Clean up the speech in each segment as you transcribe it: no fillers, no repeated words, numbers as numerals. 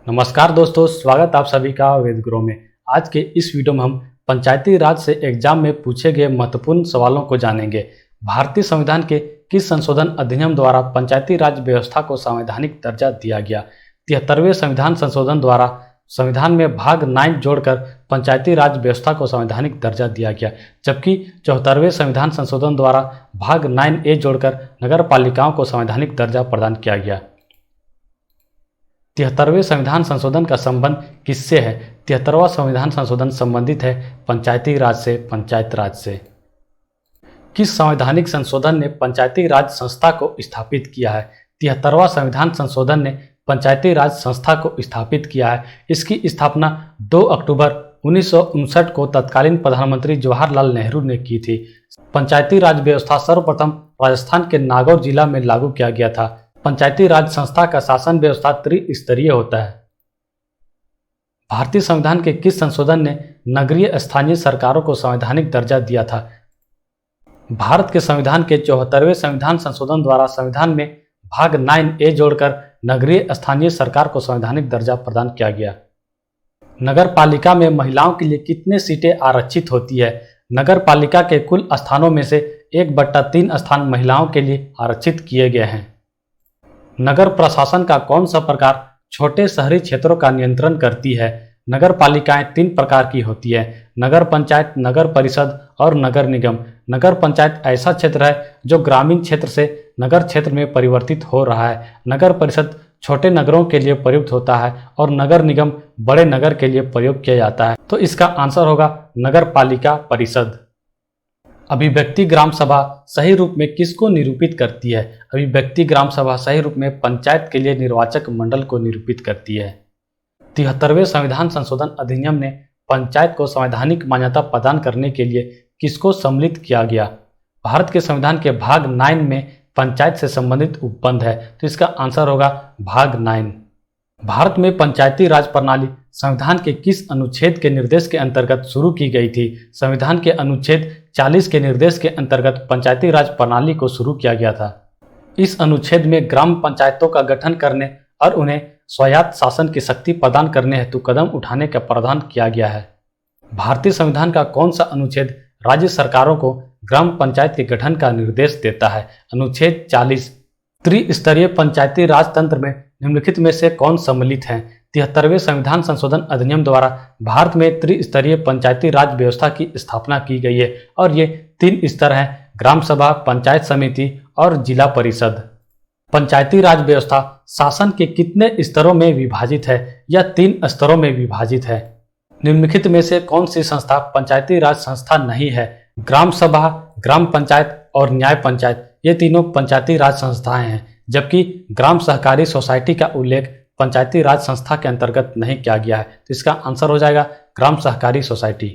नमस्कार दोस्तों, स्वागत आप सभी का वेद गुरु में। आज के इस वीडियो में हम पंचायती राज से एग्जाम में पूछे गए महत्वपूर्ण सवालों को जानेंगे। भारतीय संविधान के किस संशोधन अधिनियम द्वारा पंचायती राज व्यवस्था को संवैधानिक दर्जा दिया गया? 73वें संविधान संशोधन द्वारा संविधान में भाग 9 जोड़कर पंचायती राज व्यवस्था को संवैधानिक दर्जा दिया गया, जबकि 74वें संविधान संशोधन द्वारा भाग 9A जोड़कर नगर पालिकाओं को संवैधानिक दर्जा प्रदान किया गया। 73वें संविधान संशोधन का संबंध किससे है? 73वां संविधान संशोधन संबंधित है पंचायती राज से, पंचायत राज से। किस संवैधानिक संशोधन ने पंचायती राज संस्था को स्थापित किया है? 73वां संविधान संशोधन ने पंचायती राज संस्था को स्थापित किया है। इसकी स्थापना 2 अक्टूबर 1959 को तत्कालीन प्रधानमंत्री जवाहरलाल नेहरू ने की थी। पंचायती राज व्यवस्था सर्वप्रथम राजस्थान के नागौर जिला में लागू किया गया था। पंचायती राज संस्था का शासन व्यवस्था त्रिस्तरीय होता है। भारतीय संविधान के किस संशोधन ने नगरीय स्थानीय सरकारों को संवैधानिक दर्जा दिया था? भारत के संविधान के 74वें संविधान संशोधन द्वारा संविधान में भाग 9A जोड़कर नगरीय स्थानीय सरकार को संवैधानिक दर्जा प्रदान किया गया। नगर पालिका में महिलाओं के लिए कितने सीटें आरक्षित होती है? नगर पालिका के कुल स्थानों में से 1/3 स्थान महिलाओं के लिए आरक्षित किए गए हैं। नगर प्रशासन का कौन सा प्रकार छोटे शहरी क्षेत्रों का नियंत्रण करती है? नगर पालिकाएं 3 प्रकार की होती है: नगर पंचायत, नगर परिषद और नगर निगम। नगर पंचायत ऐसा क्षेत्र है जो ग्रामीण क्षेत्र से नगर क्षेत्र में परिवर्तित हो रहा है। नगर परिषद छोटे नगरों के लिए प्रयुक्त होता है और नगर निगम बड़े नगर के लिए प्रयोग किया जाता है। तो इसका आंसर होगा नगर पालिका परिषद। अभिव्यक्ति ग्राम सभा सही रूप में किसको निरूपित करती है? अभिव्यक्ति ग्राम सभा सही रूप में पंचायत के लिए निर्वाचक मंडल को निरूपित करती है। 73वें संविधान संशोधन अधिनियम ने पंचायत को संवैधानिक मान्यता प्रदान करने के लिए किसको सम्मिलित किया गया? भारत के संविधान के भाग 9 में पंचायत से संबंधित उपबंध है, तो इसका आंसर होगा भाग 9। भारत में पंचायती राज प्रणाली संविधान के किस अनुच्छेद के निर्देश के अंतर्गत शुरू की गई थी? संविधान के अनुच्छेद 40 के निर्देश के अंतर्गत पंचायती राज प्रणाली को शुरू किया गया था। इस अनुच्छेद में ग्राम पंचायतों का गठन करने और उन्हें स्वायत्त शासन की शक्ति प्रदान करने हेतु कदम उठाने का प्रावधान किया गया है। भारतीय संविधान का कौन सा अनुच्छेद राज्य सरकारों को ग्राम पंचायत के गठन का निर्देश देता है? अनुच्छेद 40। त्रिस्तरीय पंचायती राज तंत्र में निम्नलिखित में से कौन सम्मिलित है? 73वें संविधान संशोधन अधिनियम द्वारा भारत में त्रिस्तरीय पंचायती राज व्यवस्था की स्थापना की गई है और ये 3 स्तर हैं: ग्राम सभा, पंचायत समिति और जिला परिषद। पंचायती राज व्यवस्था शासन के कितने स्तरों में विभाजित है? यह 3 स्तरों में विभाजित है। निम्नलिखित में से कौन सी संस्था पंचायती राज संस्था नहीं है? ग्राम सभा, ग्राम पंचायत और न्याय पंचायत, ये तीनों पंचायती राज संस्थाएं हैं, जबकि ग्राम सहकारी सोसाइटी का उल्लेख पंचायती राज संस्था के अंतर्गत नहीं किया गया है, तो इसका आंसर हो जाएगा ग्राम सहकारी सोसाइटी।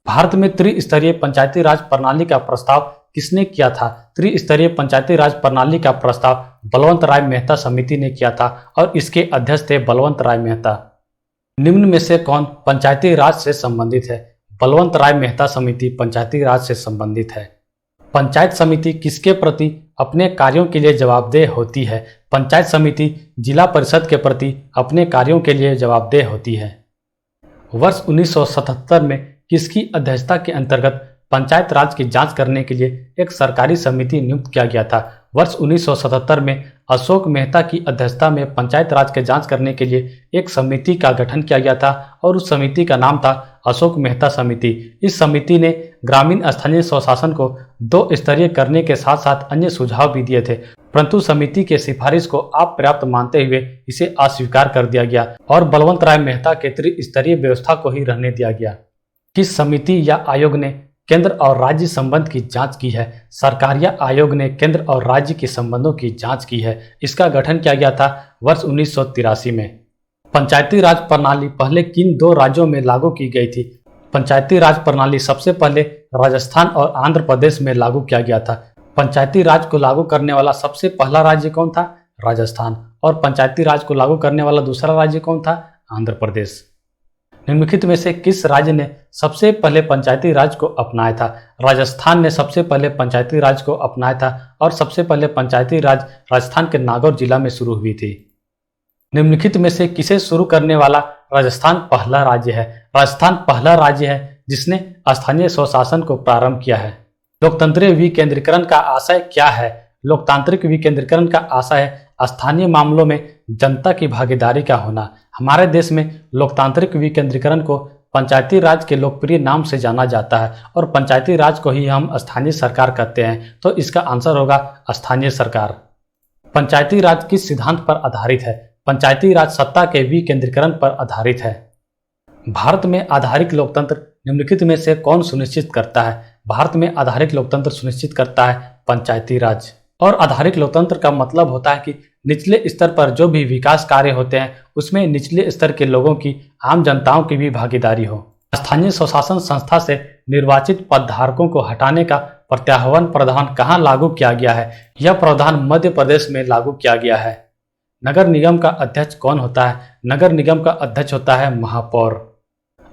भारत में त्रिस्तरीय पंचायती राज प्रणाली का प्रस्ताव किसने किया था? त्रिस्तरीय पंचायती राज प्रणाली का प्रस्ताव बलवंत राय मेहता समिति ने किया था और इसके अध्यक्ष थे बलवंत राय मेहता। निम्न में से कौन पंचायती राज से संबंधित है? बलवंत राय मेहता समिति पंचायती राज से संबंधित है। पंचायत समिति किसके प्रति अपने कार्यों के लिए जवाबदेह होती है? पंचायत समिति जिला परिषद के प्रति अपने कार्यों के लिए जवाबदेह होती है। वर्ष 1977 में किसकी अध्यक्षता के अंतर्गत पंचायत राज की जांच करने के लिए एक सरकारी समिति नियुक्त किया गया था? वर्ष 1977 में अशोक मेहता की अध्यक्षता में पंचायत राज के जांच करने के लिए एक समिति का गठन किया गया था और उस समिति का नाम था अशोक मेहता समिति। इस समिति ने ग्रामीण स्थानीय स्वशासन को 2 स्तरीय करने के साथ साथ अन्य सुझाव भी दिए थे, परंतु समिति के सिफारिश को अपर्याप्त मानते हुए इसे अस्वीकार कर दिया गया और बलवंत राय मेहता के त्रिस्तरीय व्यवस्था को ही रहने दिया गया। किस समिति या आयोग ने केंद्र और राज्य संबंध की जांच की है? सरकारिया आयोग ने केंद्र और राज्य के संबंधों की जांच की है। इसका गठन किया गया था वर्ष 1983 में। पंचायती राज प्रणाली पहले किन 2 राज्यों में लागू की गई थी? पंचायती राज प्रणाली सबसे पहले राजस्थान और आंध्र प्रदेश में लागू किया गया था। पंचायती राज को लागू करने वाला सबसे पहला राज्य कौन था? राजस्थान। और पंचायती राज को लागू करने वाला दूसरा राज्य कौन था? आंध्र प्रदेश। निम्नलिखित में से किस राज्य ने सबसे पहले पंचायती राज को अपनाया था? राजस्थान ने सबसे पहले पंचायती राज को अपनाया था और सबसे पहले पंचायती राज राजस्थान के नागौर जिला में शुरू हुई थी। निम्नलिखित में से किसे शुरू करने वाला राजस्थान पहला राज्य है? राजस्थान पहला राज्य है जिसने स्थानीय स्वशासन को प्रारंभ किया है। लोकतंत्रीय विकेंद्रीकरण का आशय क्या है? लोकतांत्रिक विकेंद्रीकरण का आशय है स्थानीय मामलों में जनता की भागीदारी का होना। हमारे देश में लोकतांत्रिक विकेंद्रीकरण को पंचायती राज के लोकप्रिय नाम से जाना जाता है और पंचायती राज को ही हम स्थानीय सरकार कहते हैं, तो इसका आंसर होगा स्थानीय सरकार। पंचायती राज किस सिद्धांत पर आधारित है? पंचायती राज सत्ता के विकेंद्रीकरण पर आधारित है। भारत में आधारिक लोकतंत्र निम्नलिखित में से कौन सुनिश्चित करता है? भारत में आधारिक लोकतंत्र सुनिश्चित करता है पंचायती राज। और आधारिक लोकतंत्र का मतलब होता है कि निचले स्तर पर जो भी विकास कार्य होते हैं उसमें निचले स्तर के लोगों की, आम जनताओं की भी भागीदारी हो। स्थानीय स्वशासन संस्था से निर्वाचित पदधारकों को हटाने का प्रत्याह्वान प्रावधान कहाँ लागू किया गया है? यह प्रावधान मध्य प्रदेश में लागू किया गया है। नगर निगम का अध्यक्ष कौन होता है? नगर निगम का अध्यक्ष होता है महापौर।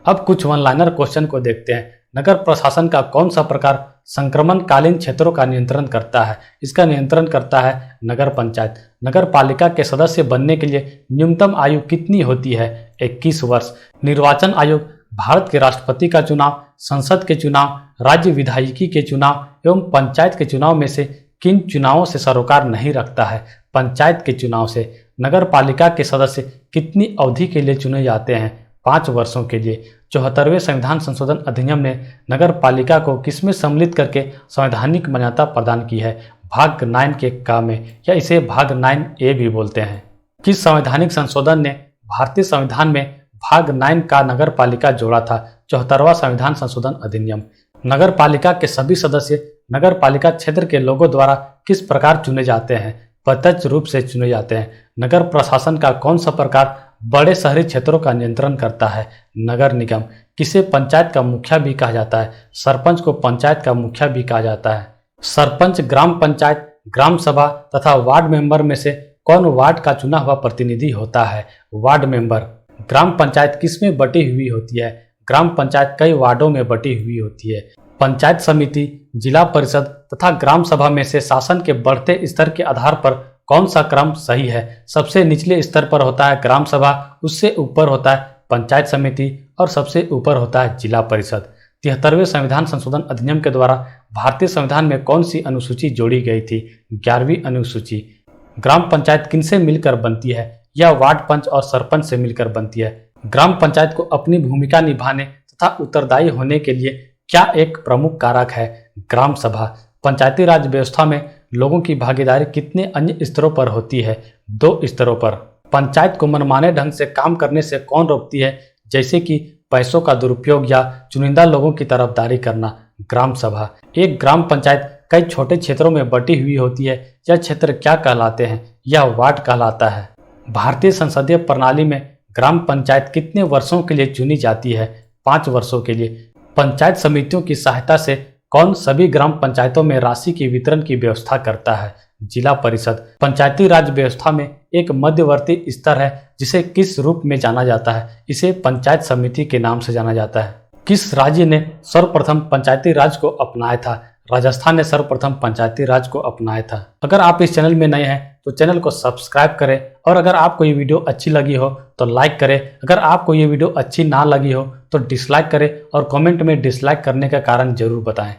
अब कुछ वन लाइनर क्वेश्चन को देखते हैं। नगर प्रशासन का कौन सा प्रकार संक्रमणकालीन क्षेत्रों का नियंत्रण करता है? इसका नियंत्रण करता है नगर पंचायत। नगर पालिका के सदस्य बनने के लिए न्यूनतम आयु कितनी होती है? 21 वर्ष। निर्वाचन आयोग भारत के राष्ट्रपति का चुनाव, संसद के चुनाव, राज्य विधायिकी के चुनाव एवं पंचायत के चुनाव में से किन चुनावों से सरोकार नहीं रखता है? पंचायत के चुनाव से। नगर पालिका के सदस्य कितनी अवधि के लिए चुने जाते हैं? 5 वर्षों के लिए। 74वें संविधान संशोधन अधिनियम ने नगर पालिका को किसमें सम्मिलित करके संवैधानिक मान्यता प्रदान की है? भाग 9 के का में, या इसे भाग 9A भी बोलते हैं। किस संवैधानिक संशोधन ने भारतीय संविधान में भाग 9 का नगर पालिका जोड़ा था? 74वां संविधान संशोधन अधिनियम। नगर पालिका के सभी सदस्य नगर पालिका क्षेत्र के लोगों द्वारा किस प्रकार चुने जाते हैं? प्रत्यक्ष रूप से चुने जाते हैं। नगर प्रशासन का कौन सा प्रकार बड़े शहरी क्षेत्रों का नियंत्रण करता है? नगर निगम। किसे पंचायत का मुखिया भी कहा जाता है? सरपंच को पंचायत का मुखिया भी कहा जाता है। सरपंच ग्राम पंचायत, ग्राम सभा तथा वार्ड मेंबर में से कौन वार्ड का चुना हुआ प्रतिनिधि होता है? Ward member. ग्राम पंचायत किसमें बटी हुई होती है? ग्राम पंचायत कई वार्डों में बटी हुई होती है। पंचायत समिति, जिला परिषद तथा ग्राम सभा में से शासन के बढ़ते स्तर के आधार पर कौन सा क्रम सही है? सबसे निचले स्तर पर होता है ग्राम सभा, उससे ऊपर होता है पंचायत समिति और सबसे ऊपर होता है जिला परिषद। 73वें संविधान संशोधन अधिनियम के द्वारा भारतीय संविधान में कौन सी अनुसूची जोड़ी गई थी? 11वीं अनुसूची। ग्राम पंचायत किनसे मिलकर बनती है? यह वार्ड पंच और सरपंच से मिलकर बनती है। ग्राम पंचायत को अपनी भूमिका निभाने तथा उत्तरदायी होने के लिए क्या एक प्रमुख कारक है? ग्राम सभा। पंचायती राज व्यवस्था में लोगों की भागीदारी कितने अन्य स्तरों पर होती है? 2 स्तरों पर। पंचायत को मनमाने ढंग से काम करने से कौन रोकती है, जैसे कि पैसों का दुरुपयोग या चुनिंदा लोगों की तरफदारी करना? ग्राम सभा। एक ग्राम पंचायत कई छोटे क्षेत्रों में बटी हुई होती है। यह क्षेत्र क्या कहलाते हैं? यह वार्ड कहलाता है। भारतीय संसदीय प्रणाली में ग्राम पंचायत कितने वर्षों के लिए चुनी जाती है? 5 वर्षों के लिए। पंचायत समितियों की सहायता से कौन सभी ग्राम पंचायतों में राशि के वितरण की व्यवस्था करता है? जिला परिषद। पंचायती राज व्यवस्था में एक मध्यवर्ती स्तर है जिसे किस रूप में जाना जाता है? इसे पंचायत समिति के नाम से जाना जाता है। किस राज्य ने सर्वप्रथम पंचायती राज को अपनाया था? राजस्थान ने सर्वप्रथम पंचायती राज को अपनाया था। अगर आप इस चैनल में नए हैं तो चैनल को सब्सक्राइब करें और अगर आपको ये वीडियो अच्छी लगी हो तो लाइक करें। अगर आपको ये वीडियो अच्छी ना लगी हो तो डिसलाइक करें और कमेंट में डिसलाइक करने का कारण जरूर बताएं।